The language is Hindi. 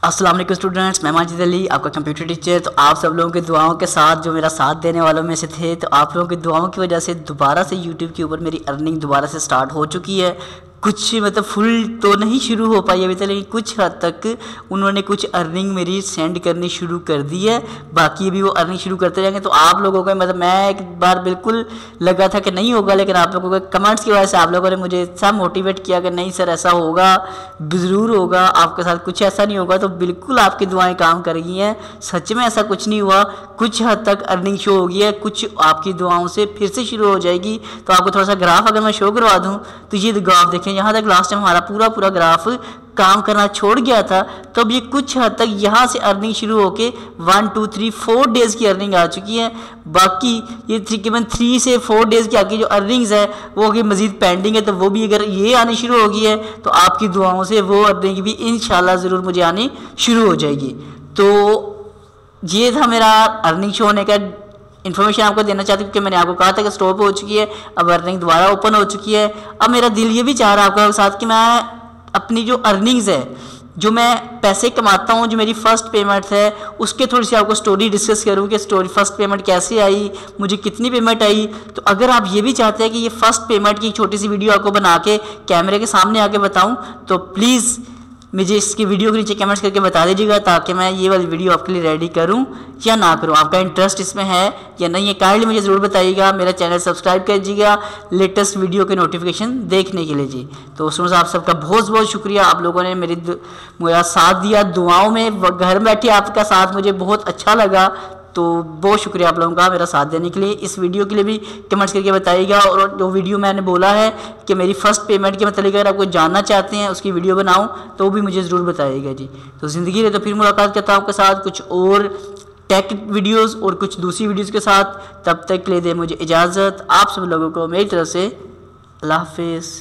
अस्सलाम वालेकुम स्टूडेंट्स, मैं माजिद अली आपका कंप्यूटर टीचर। तो आप सब लोगों की दुआओं के साथ जो मेरा साथ देने वालों में से थे, तो आप लोगों की दुआओं की वजह से दोबारा से यूट्यूब के ऊपर मेरी अर्निंग दोबारा से स्टार्ट हो चुकी है। कुछ मतलब फुल तो नहीं शुरू हो पाई अभी तक, लेकिन कुछ हद तक उन्होंने कुछ अर्निंग मेरी सेंड करनी शुरू कर दी है। बाकी भी वो अर्निंग शुरू करते रहेंगे। तो आप लोगों का मतलब मैं एक बार बिल्कुल लगा था कि नहीं होगा, लेकिन आप लोगों के कमेंट्स की वजह से आप लोगों ने मुझे इतना मोटिवेट किया कि नहीं सर ऐसा होगा, ज़रूर होगा, आपके साथ कुछ ऐसा नहीं होगा। तो बिल्कुल आपकी दुआएं काम कर गई हैं। सच में ऐसा कुछ नहीं हुआ, कुछ हद तक अर्निंग शो हो गई है, कुछ आपकी दुआओं से फिर से शुरू हो जाएगी। तो आपको थोड़ा सा ग्राफ अगर मैं शो करवा दूँ तो ये ग्राफ देखें, यहाँ तक लास्ट टाइम हमारा पूरा ग्राफ काम करना छोड़ गया था। तो अब ये कुछ हद तक यहाँ से अर्निंग शुरू होके 1 2 3 4 डेज़ की अर्निंग आ चुकी है। बाकी ये तकरीबन 3 से 4 डेज़ की आगे जो अर्निंग्स है वो अगर मज़ीद पेंडिंग है, तो वो भी अगर ये आनी शुरू हो गई है तो आपकी दुआओं से वो अर्निंग भी इंशाल्लाह ज़रूर मुझे आनी शुरू हो जाएगी। तो ये था मेरा अर्निंग शो होने का इन्फॉर्मेशन आपको देना चाहती हूँ, क्योंकि मैंने आपको कहा था कि स्टॉप हो चुकी है, अब अर्निंग दोबारा ओपन हो चुकी है। अब मेरा दिल ये भी चाह रहा है आपके साथ कि मैं अपनी जो अर्निंग्स है, जो मैं पैसे कमाता हूँ, जो मेरी फ़र्स्ट पेमेंट है, उसके थोड़ी सी आपको स्टोरी डिस्कस करूँ कि स्टोरी फ़र्स्ट पेमेंट कैसे आई, मुझे कितनी पेमेंट आई। तो अगर आप ये भी चाहते हैं कि ये फ़र्स्ट पेमेंट की छोटी सी वीडियो आपको बना के कैमरे के सामने आके बताऊँ, तो प्लीज़ मुझे इसकी वीडियो के नीचे कमेंट्स करके बता दीजिएगा, ताकि मैं ये वाली वीडियो आपके लिए रेडी करूं या ना करूं। आपका इंटरेस्ट इसमें है या नहीं है, काइंडली मुझे ज़रूर बताइएगा। मेरा चैनल सब्सक्राइब कीजिएगा लेटेस्ट वीडियो के नोटिफिकेशन देखने के लिए जी। तो उसमें आप सबका बहुत बहुत शुक्रिया, आप लोगों ने मेरा साथ दिया दुआओं में, घर बैठे आपका साथ मुझे बहुत अच्छा लगा। तो बहुत शुक्रिया आप लोगों का मेरा साथ देने के लिए। इस वीडियो के लिए भी कमेंट्स करके बताइएगा, और जो वीडियो मैंने बोला है कि मेरी फ़र्स्ट पेमेंट के मतलब अगर आपको जानना चाहते हैं उसकी वीडियो बनाऊं, तो वो भी मुझे ज़रूर बताइएगा जी। तो ज़िंदगी रहे तो फिर मुलाकात करता हूं आपके साथ कुछ और टेक वीडियोज़ और कुछ दूसरी वीडियोज़ के साथ। तब तक के लिए दे मुझे इजाज़त। आप सब लोगों को मेरी तरफ से अल्लाह हाफिज़।